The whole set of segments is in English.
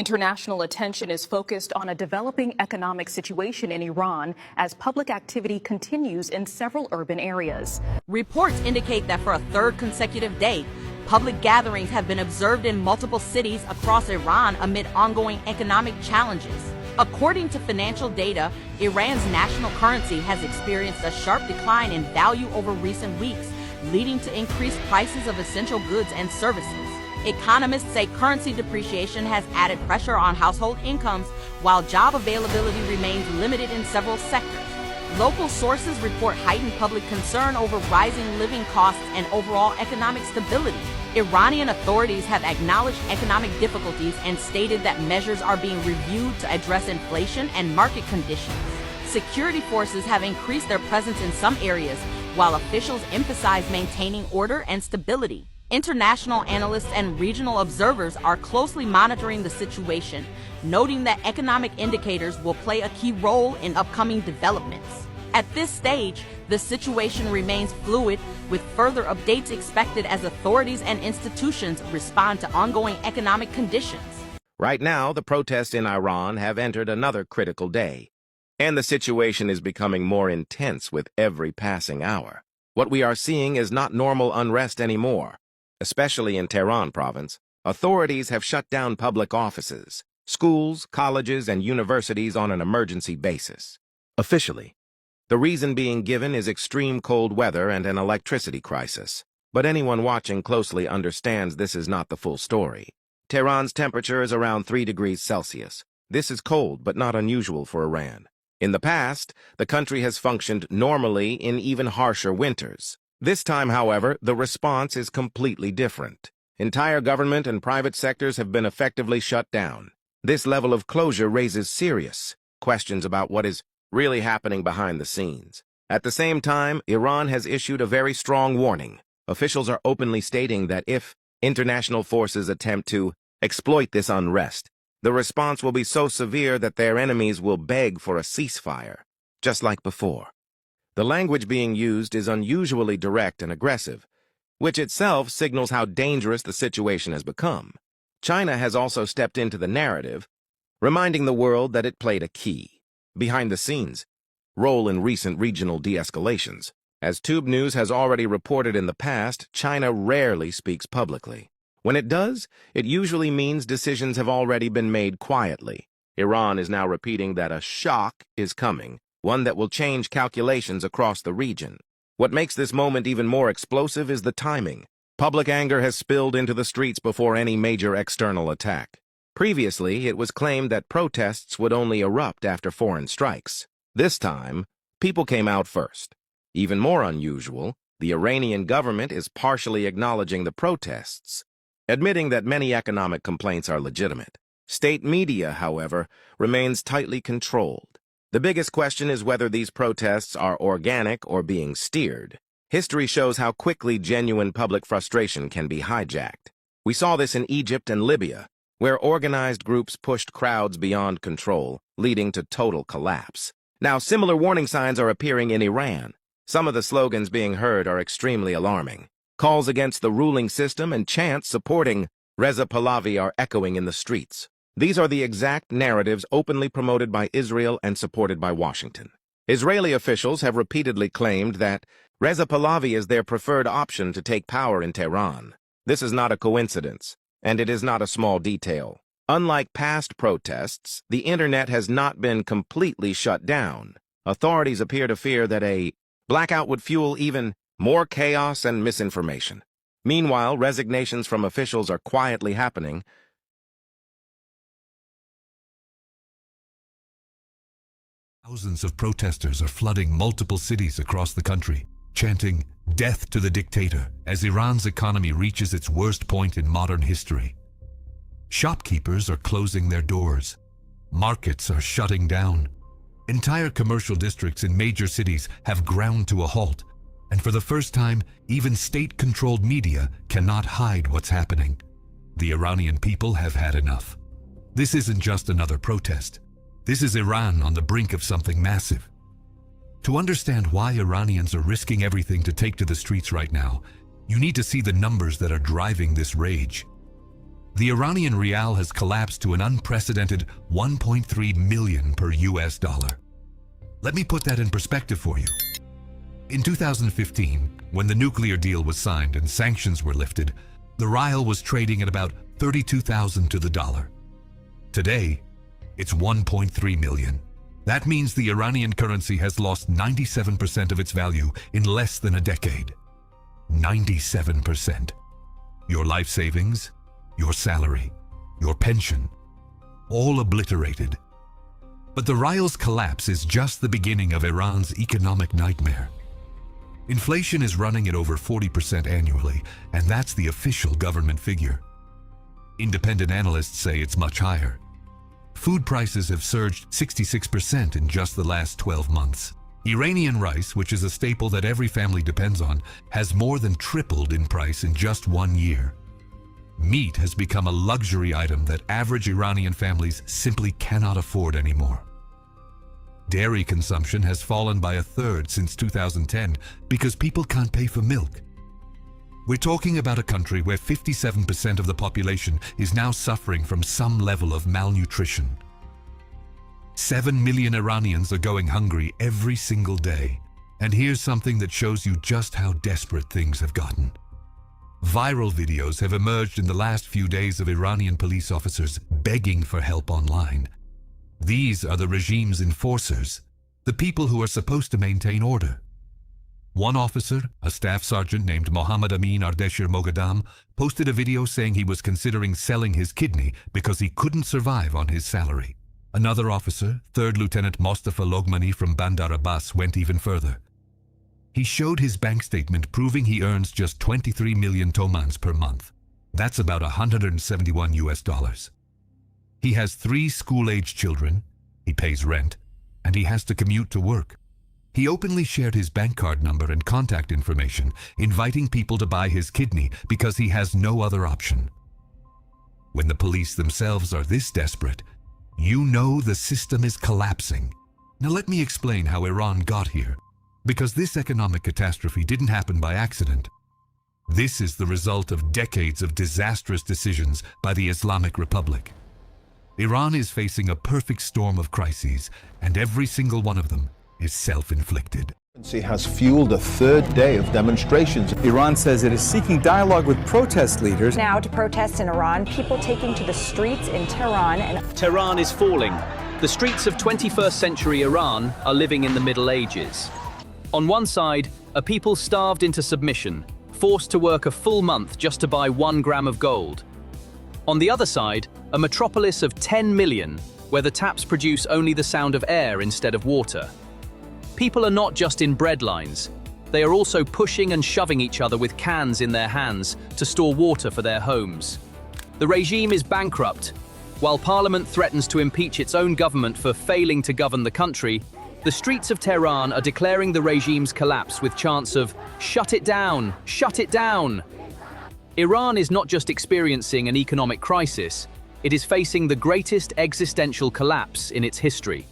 International attention is focused on a developing economic situation in Iran as public activity continues in several urban areas. Reports indicate that for a third consecutive day, public gatherings have been observed in multiple cities across Iran amid ongoing economic challenges. According to financial data, Iran's national currency has experienced a sharp decline in value over recent weeks, leading to increased prices of essential goods and services. Economists say currency depreciation has added pressure on household incomes, while job availability remains limited in several sectors. Local sources report heightened public concern over rising living costs and overall economic stability. Iranian authorities have acknowledged economic difficulties and stated that measures are being reviewed to address inflation and market conditions. Security forces have increased their presence in some areas, while officials emphasize maintaining order and stability. International analysts and regional observers are closely monitoring the situation, noting that economic indicators will play a key role in upcoming developments. At this stage, the situation remains fluid, with further updates expected as authorities and institutions respond to ongoing economic conditions. Right now, the protests in Iran have entered another critical day, and the situation is becoming more intense with every passing hour. What we are seeing is not normal unrest anymore. Especially in Tehran province, authorities have shut down public offices, schools, colleges, and universities on an emergency basis. Officially, the reason being given is extreme cold weather and an electricity crisis. But anyone watching closely understands this is not the full story. Tehran's temperature is around 3 degrees Celsius. This is cold but not unusual for Iran. In the past, the country has functioned normally in even harsher winters. This time, however, the response is completely different. Entire government and private sectors have been effectively shut down. This level of closure raises serious questions about what is really happening behind the scenes. At the same time, Iran has issued a very strong warning. Officials are openly stating that if international forces attempt to exploit this unrest, the response will be so severe that their enemies will beg for a ceasefire, just like before. The language being used is unusually direct and aggressive, which itself signals how dangerous the situation has become. China has also stepped into the narrative, reminding the world that it played a key, behind-the-scenes, role in recent regional de-escalations. As Tube News has already reported in the past, China rarely speaks publicly. When it does, it usually means decisions have already been made quietly. Iran is now repeating that a shock is coming, one that will change calculations across the region. What makes this moment even more explosive is the timing. Public anger has spilled into the streets before any major external attack. Previously, it was claimed that protests would only erupt after foreign strikes. This time, people came out first. Even more unusual, the Iranian government is partially acknowledging the protests, admitting that many economic complaints are legitimate. State media, however, remains tightly controlled. The biggest question is whether these protests are organic or being steered. History shows how quickly genuine public frustration can be hijacked. We saw this in Egypt and Libya, where organized groups pushed crowds beyond control, leading to total collapse. Now, similar warning signs are appearing in Iran. Some of the slogans being heard are extremely alarming. Calls against the ruling system and chants supporting Reza Pahlavi are echoing in the streets. These are the exact narratives openly promoted by Israel and supported by Washington. Israeli officials have repeatedly claimed that Reza Pahlavi is their preferred option to take power in Tehran. This is not a coincidence, and it is not a small detail. Unlike past protests, the internet has not been completely shut down. Authorities appear to fear that a blackout would fuel even more chaos and misinformation. Meanwhile, resignations from officials are quietly happening. Thousands of protesters are flooding multiple cities across the country, chanting, "Death to the dictator," as Iran's economy reaches its worst point in modern history. Shopkeepers are closing their doors. Markets are shutting down. Entire commercial districts in major cities have ground to a halt, and for the first time, even state-controlled media cannot hide what's happening. The Iranian people have had enough. This isn't just another protest. This is Iran on the brink of something massive. To understand why Iranians are risking everything to take to the streets right now, you need to see the numbers that are driving this rage. The Iranian rial has collapsed to an unprecedented 1.3 million per US dollar. Let me put that in perspective for you. In 2015, when the nuclear deal was signed and sanctions were lifted, the rial was trading at about 32,000 to the dollar. Today, it's 1.3 million. That means the Iranian currency has lost 97% of its value in less than a decade. 97%. Your life savings, your salary, your pension, all obliterated. But the rial's collapse is just the beginning of Iran's economic nightmare. Inflation is running at over 40% annually, and that's the official government figure. Independent analysts say it's much higher. Food prices have surged 66% in just the last 12 months. Iranian rice, which is a staple that every family depends on, has more than tripled in price in just 1 year. Meat has become a luxury item that average Iranian families simply cannot afford anymore. Dairy consumption has fallen by a third since 2010 because people can't pay for milk. We're talking about a country where 57% of the population is now suffering from some level of malnutrition. 7 million Iranians are going hungry every single day. And here's something that shows you just how desperate things have gotten. Viral videos have emerged in the last few days of Iranian police officers begging for help online. These are the regime's enforcers, the people who are supposed to maintain order. One officer, a staff sergeant named Mohammad Amin Ardeshir Moghadam, posted a video saying he was considering selling his kidney because he couldn't survive on his salary. Another officer, 3rd Lieutenant Mostafa Logmani from Bandar Abbas, went even further. He showed his bank statement proving he earns just 23 million tomans per month. That's about 171 US dollars. He has 3 school-aged children, he pays rent, and he has to commute to work. He openly shared his bank card number and contact information, inviting people to buy his kidney because he has no other option. When the police themselves are this desperate, you know the system is collapsing. Now let me explain how Iran got here, because this economic catastrophe didn't happen by accident. This is the result of decades of disastrous decisions by the Islamic Republic. Iran is facing a perfect storm of crises, and every single one of them is self-inflicted. Has fueled a 3rd day of demonstrations. Iran says it is seeking dialogue with protest leaders. Now to protest in Iran, people taking to the streets in Tehran. Tehran is falling. The streets of 21st century Iran are living in the Middle Ages. On one side, are people starved into submission, forced to work a full month just to buy 1 gram of gold. On the other side, a metropolis of 10 million, where the taps produce only the sound of air instead of water. People are not just in bread lines. They are also pushing and shoving each other with cans in their hands to store water for their homes. The regime is bankrupt. While Parliament threatens to impeach its own government for failing to govern the country, the streets of Tehran are declaring the regime's collapse with chants of "Shut it down! Shut it down!" Iran is not just experiencing an economic crisis, it is facing the greatest existential collapse in its history.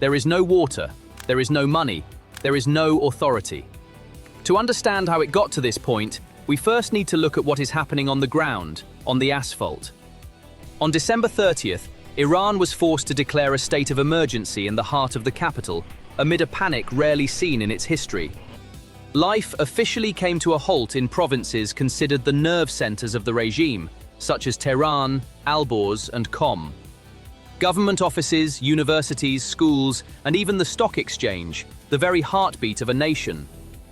There is no water, there is no money, there is no authority. To understand how it got to this point, we first need to look at what is happening on the ground, on the asphalt. On December 30th, Iran was forced to declare a state of emergency in the heart of the capital, amid a panic rarely seen in its history. Life officially came to a halt in provinces considered the nerve centers of the regime, such as Tehran, Alborz, and Qom. Government offices, universities, schools, and even the stock exchange, the very heartbeat of a nation,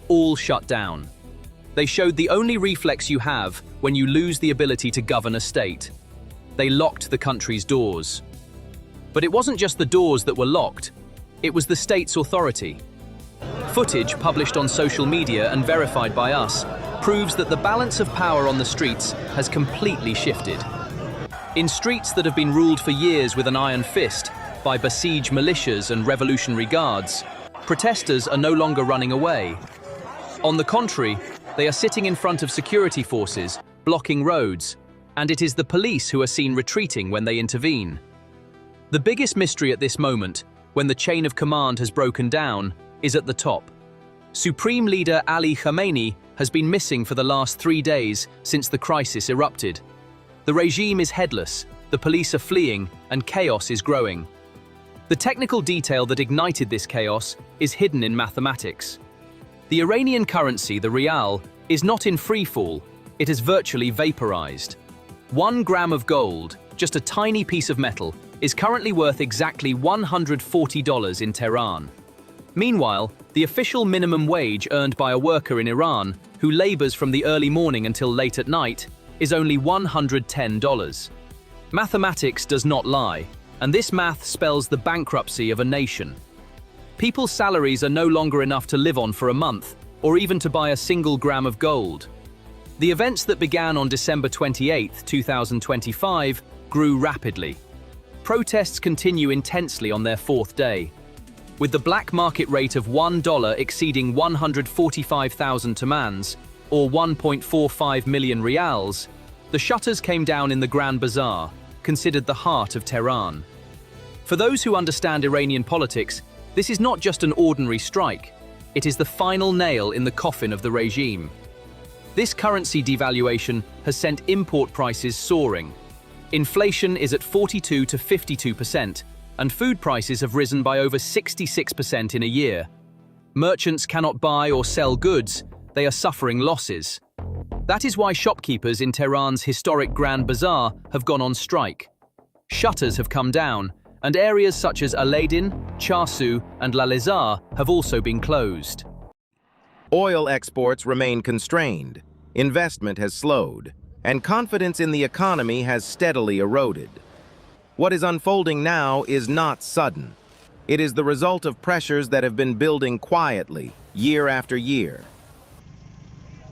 all shut down. They showed the only reflex you have when you lose the ability to govern a state. They locked the country's doors. But it wasn't just the doors that were locked, it was the state's authority. Footage published on social media and verified by us proves that the balance of power on the streets has completely shifted. In streets that have been ruled for years with an iron fist by Basij militias and Revolutionary Guards, protesters are no longer running away. On the contrary, they are sitting in front of security forces, blocking roads, and it is the police who are seen retreating when they intervene. The biggest mystery at this moment, when the chain of command has broken down, is at the top. Supreme Leader Ali Khamenei has been missing for the last 3 days since the crisis erupted. The regime is headless, the police are fleeing, and chaos is growing. The technical detail that ignited this chaos is hidden in mathematics. The Iranian currency, the rial, is not in free fall, it is virtually vaporized. 1 gram of gold, just a tiny piece of metal, is currently worth exactly $140 in Tehran. Meanwhile, the official minimum wage earned by a worker in Iran, who labors from the early morning until late at night, is only $110. Mathematics does not lie, and this math spells the bankruptcy of a nation. People's salaries are no longer enough to live on for a month, or even to buy a single gram of gold. The events that began on December 28, 2025, grew rapidly. Protests continue intensely on their 4th day. With the black market rate of $1 exceeding 145,000 tamans, or 1.45 million rials, the shutters came down in the Grand Bazaar, considered the heart of Tehran. For those who understand Iranian politics, this is not just an ordinary strike, it is the final nail in the coffin of the regime. This currency devaluation has sent import prices soaring. Inflation is at 42 to 52%, and food prices have risen by over 66% in a year. Merchants cannot buy or sell goods, they are suffering losses. That is why shopkeepers in Tehran's historic Grand Bazaar have gone on strike. Shutters have come down, and areas such as Aladdin, Charsu, and Lalezar have also been closed. Oil exports remain constrained, investment has slowed, and confidence in the economy has steadily eroded. What is unfolding now is not sudden. It is the result of pressures that have been building quietly, year after year.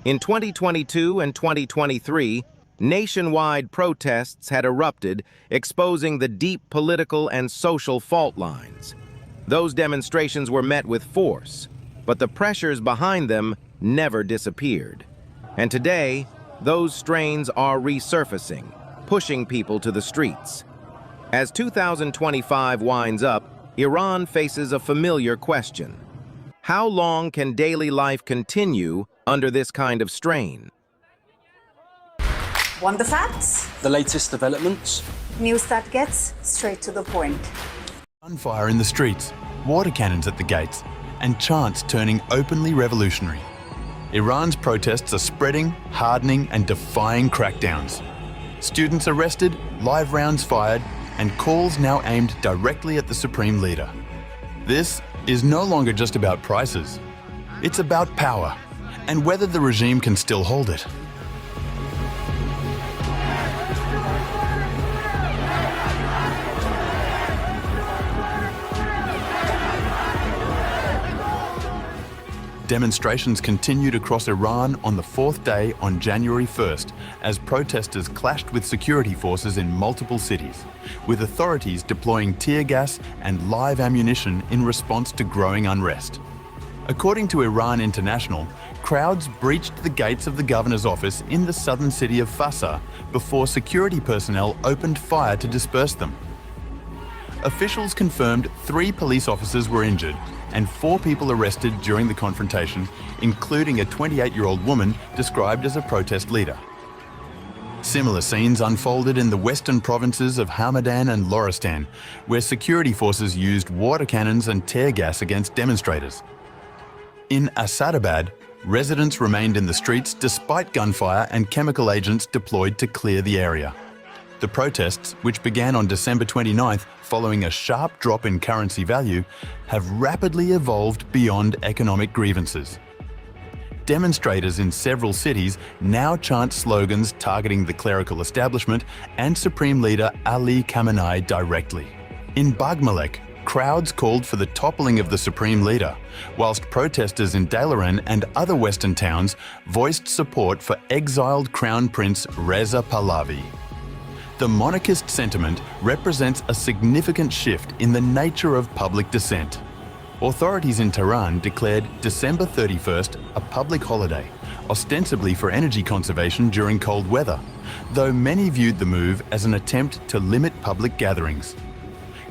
In 2022 and 2023, nationwide protests had erupted, exposing the deep political and social fault lines. Those demonstrations were met with force, but the pressures behind them never disappeared. And today, those strains are resurfacing, pushing people to the streets. As 2025 winds up, Iran faces a familiar question. How long can daily life continue under this kind of strain? Want the facts? The latest developments? News that gets straight to the point. Gunfire in the streets, water cannons at the gates, and chants turning openly revolutionary. Iran's protests are spreading, hardening, and defying crackdowns. Students arrested, live rounds fired, and calls now aimed directly at the supreme leader. This is no longer just about prices. It's about power, and whether the regime can still hold it. Demonstrations continued across Iran on the 4th day on January 1st as protesters clashed with security forces in multiple cities, with authorities deploying tear gas and live ammunition in response to growing unrest. According to Iran International, crowds breached the gates of the governor's office in the southern city of Fasa before security personnel opened fire to disperse them. Officials confirmed 3 police officers were injured and 4 people arrested during the confrontation, including a 28-year-old woman described as a protest leader. Similar scenes unfolded in the western provinces of Hamadan and Loristan, where security forces used water cannons and tear gas against demonstrators. In Asadabad, residents remained in the streets despite gunfire and chemical agents deployed to clear the area. The protests, which began on December 29th following a sharp drop in currency value, have rapidly evolved beyond economic grievances. Demonstrators in several cities now chant slogans targeting the clerical establishment and Supreme Leader Ali Khamenei directly. In Bagmalek, crowds called for the toppling of the Supreme Leader, whilst protesters in Dalaran and other western towns voiced support for exiled Crown Prince Reza Pahlavi. The monarchist sentiment represents a significant shift in the nature of public dissent. Authorities in Tehran declared December 31st a public holiday, ostensibly for energy conservation during cold weather, though many viewed the move as an attempt to limit public gatherings.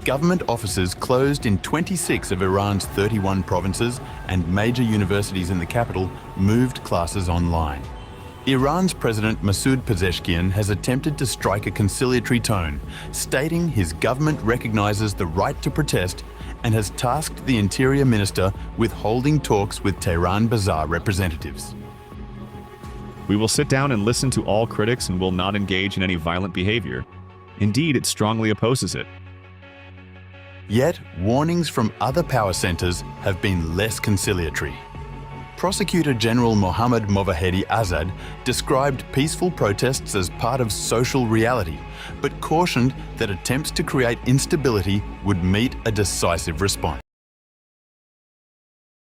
Government offices closed in 26 of Iran's 31 provinces, and major universities in the capital moved classes online. Iran's President Masoud Pezeshkian has attempted to strike a conciliatory tone, stating his government recognizes the right to protest and has tasked the Interior Minister with holding talks with Tehran Bazaar representatives. We will sit down and listen to all critics and will not engage in any violent behavior. Indeed, it strongly opposes it. Yet, warnings from other power centers have been less conciliatory. Prosecutor General Mohammad Movahed Azad described peaceful protests as part of social reality, but cautioned that attempts to create instability would meet a decisive response.